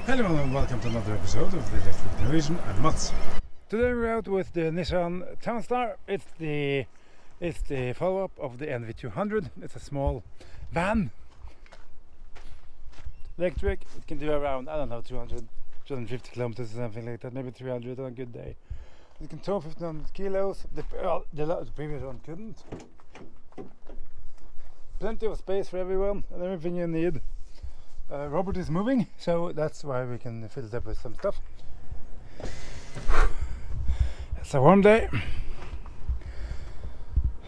Hello and welcome to another episode of the Electric Innovation. I'm Mats. Today we're out with the Nissan Townstar. It's the follow-up of the NV200. It's a small van, electric. It can do around 250 kilometers or something like that, maybe 300 on a good day. It can tow 1500 kilos. The previous one couldn't. Plenty of space for everyone and everything you need. Robert is moving, so that's why we can fill it up with some stuff. It's a warm day,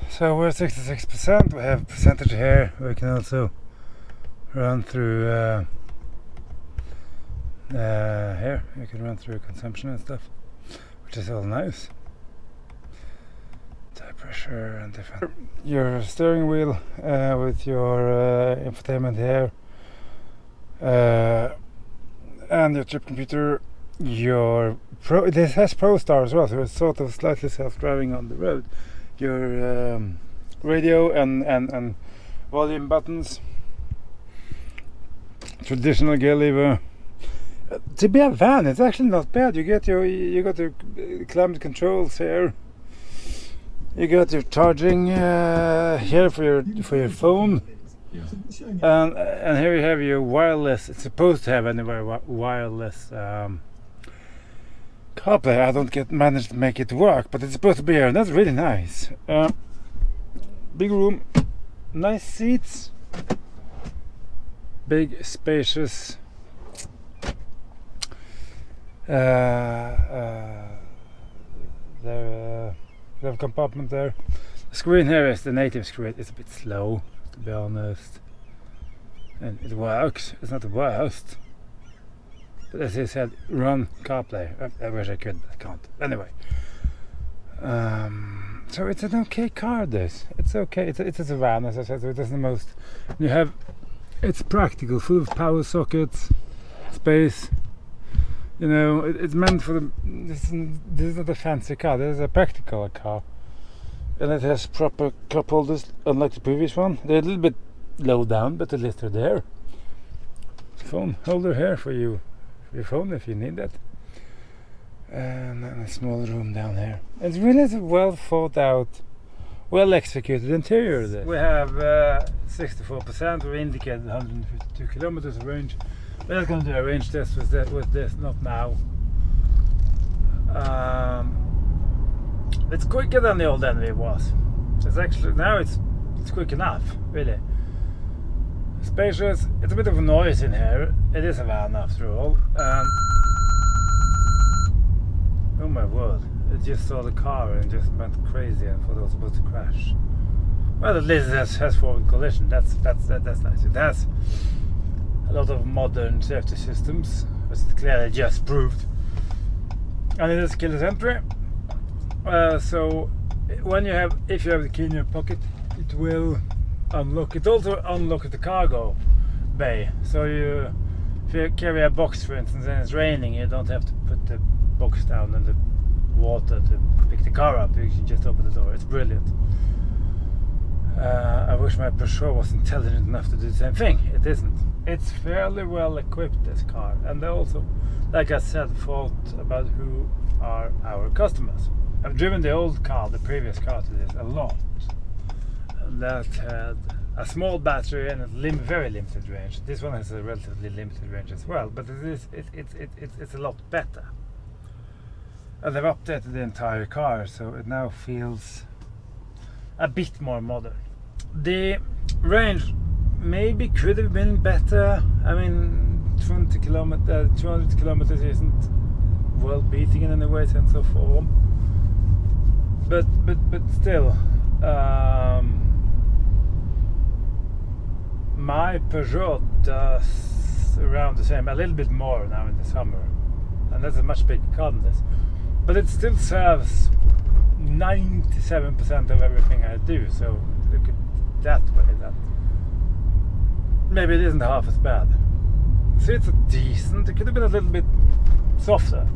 so we're 66%. We have percentage here. We can also run through here. You can run through consumption and stuff, which is all nice. Tire pressure and different. Your steering wheel with your infotainment here. And your trip computer, this has ProStar as well, so it's sort of slightly self-driving on the road. Your radio and volume buttons, traditional gear lever. To be a van, it's actually not bad. You got your climate controls here. You got your charging here for your phone. And here you have your wireless. It's supposed to have anyway wireless CarPlay. I don't manage to make it work, but it's supposed to be here, and that's really nice. Big room, nice seats, big spacious. There we have a compartment there. The screen here is the native screen. It's a bit slow, to be honest, and it works. It's not the worst, but as I said, run CarPlay. I wish I could, but I can't. Anyway, so it's an okay car. It's okay. It's a van, as I said. So it doesn't the most. It's practical, full of power sockets, space. You know, it's meant for this is not a fancy car. This is a practical car. And it has proper cup holders, unlike the previous one. They're a little bit low down, but at least they're there. Phone holder here for your phone if you need that. And then a small room down here. It's really a well thought out, well executed interior there. We have 64%. We indicated 152 kilometers of range. We're not going to do a range test with this, not now. It's quicker than the old NV was. It's actually now it's quick enough, really. Spacious. It's a bit of a noise in here. It is a van after all. Oh my word! It just saw the car and just went crazy and thought it was supposed to crash. Well, at least it has forward collision. That's nice. It has a lot of modern safety systems, as it clearly just proved. And it is keyless entry. So if you have the key in your pocket, it will unlock. It also unlocks the cargo bay. So if you carry a box, for instance, and it's raining, you don't have to put the box down in the water to pick the car up. You can just open the door. It's brilliant. I wish my Peugeot was intelligent enough to do the same thing. It isn't. It's fairly well equipped, this car, and they also, like I said, thought about who are our customers. I've driven the old car, the previous car to this, a lot. And that had a small battery and a very limited range. This one has a relatively limited range as well, but it's a lot better. And they've updated the entire car, so it now feels a bit more modern. The range maybe could have been better. I mean, 200 kilometers isn't world beating in any way, sense of form. But still, my Peugeot does around the same, a little bit more now in the summer, and that's a much bigger car than this. But it still serves 97% of everything I do. So look at that way. That maybe it isn't half as bad. So it's a decent. It could have been a little bit softer,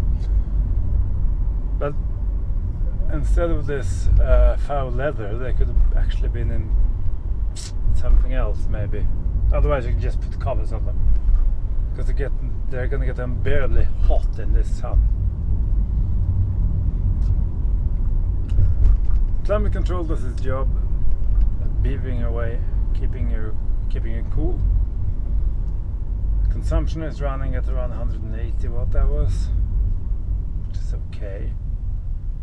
but instead of this foul leather, they could have actually been in something else, maybe. Otherwise, you can just put covers on them. because they're gonna get unbearably hot in this sun. Climate control does its job at beavering away, keeping you cool. Consumption is running at around 180 watt hours, which is okay.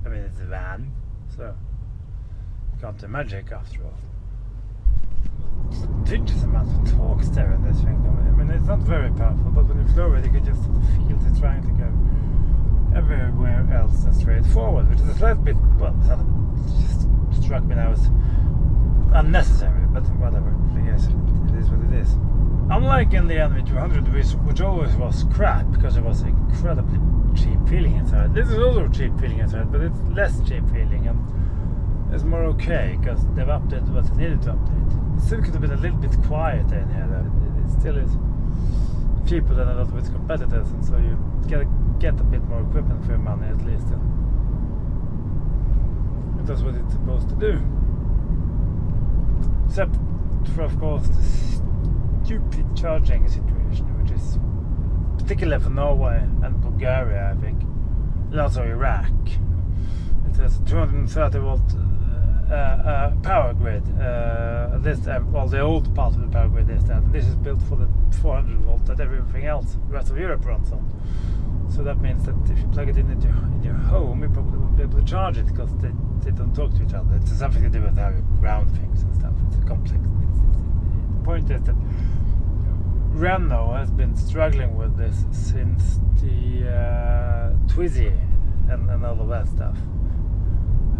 I mean, it's a van, so you can't do magic after all. Prodigious amount of torque there in this thing, though. I mean, it's not very powerful, but when you flow it, you can just feel it trying to go everywhere else than straight forward, which is a slight bit, well, it's not, it just struck me now as unnecessary, but whatever. I guess it is what it is. Unlike in the NV200, which always was crap because it was incredibly cheap feeling inside. This is also cheap feeling inside, but it's less cheap feeling and it's more okay because they've updated what they needed to update. It still could have been a little bit quieter in here, though. It still is cheaper than a lot of its competitors, and so you gotta get a bit more equipment for your money at least. And it does what it's supposed to do. Except for, of course, the stupid charging situation, which is particularly for Norway and Bulgaria, I think, and also Iraq. It has a 230 volt power grid. Well, the old part of the power grid is that. This is built for the 400 volt that everything else, the rest of Europe, runs on. So that means that if you plug it in your home, you probably won't be able to charge it because they don't talk to each other. It's something to do with how you ground things and stuff. It's a complex. The point is that Renault has been struggling with this since the Twizy and all of that stuff.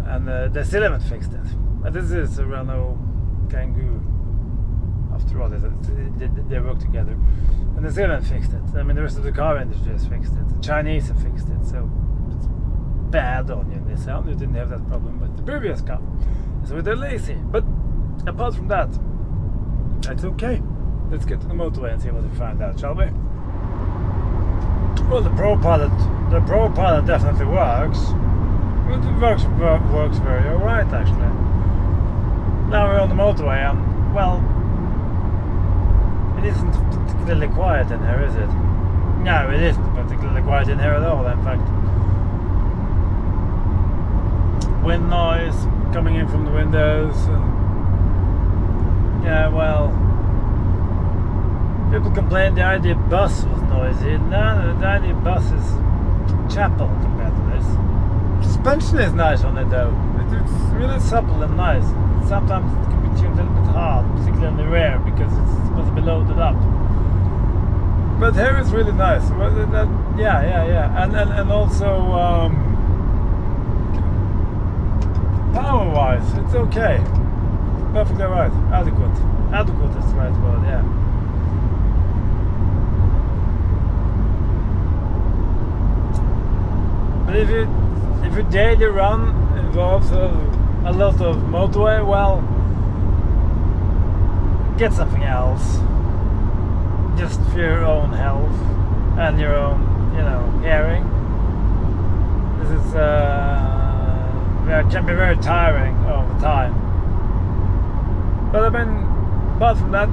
And they still haven't fixed it. And this is a Renault Kangoo. After all, they work together. And they still haven't fixed it. I mean, the rest of the car industry has fixed it. The Chinese have fixed it. So it's bad on you, Nissan. You didn't have that problem with the previous car. So they're lazy. But apart from that, it's okay. Let's get to the motorway and see what we find out, shall we? Well, the Pro Pilot definitely works. It works very alright, actually. Now we're on the motorway, and well, it isn't particularly quiet in here, is it? No, it isn't particularly quiet in here at all, in fact. Wind noise coming in from the windows, and yeah, well, people complained the ID bus was noisy. No, the ID bus is chapel compared to this. Suspension is nice on it, though. It's really supple and nice. Sometimes it can be tuned a little bit hard, particularly in the rear, because it's supposed to be loaded up. But here it's really nice. Yeah. And also power-wise, it's okay. Perfectly right. Adequate. Adequate is the right word. Yeah. But if your daily run involves a lot of motorway, well, get something else. Just for your own health and your own, hearing. This is it can be very tiring over time. But I mean, apart from that,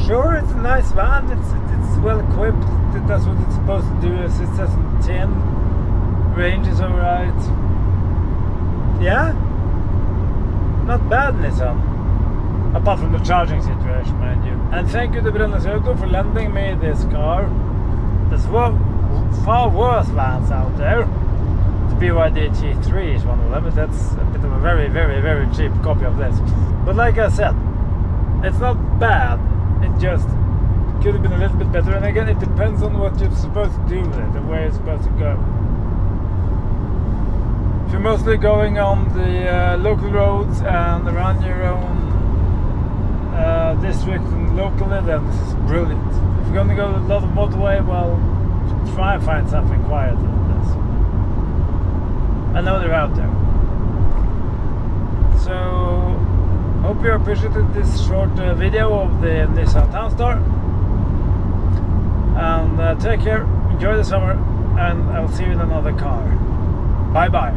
sure, it's a nice van. It's well equipped. It does what it's supposed to do, as it says on the tin. Range is alright. Yeah, not bad, Nissan. Apart from the charging situation, mind you. And thank you to Brunnes Auto for lending me this car. There's far worse vans out there. The BYD G3 is one of them, but that's a bit of a very, very, very cheap copy of this. But like I said, it's not bad. It just could have been a little bit better. And again, it depends on what you're supposed to do with it, and where you're supposed to go. If you're mostly going on the local roads and around your own district and locally, then this is brilliant. If you're going to go a lot of motorway, well, try and find something quieter than this. I know they're out there. So, hope you appreciated this short video of the Nissan Townstar. And take care, enjoy the summer, and I'll see you in another car. Bye bye.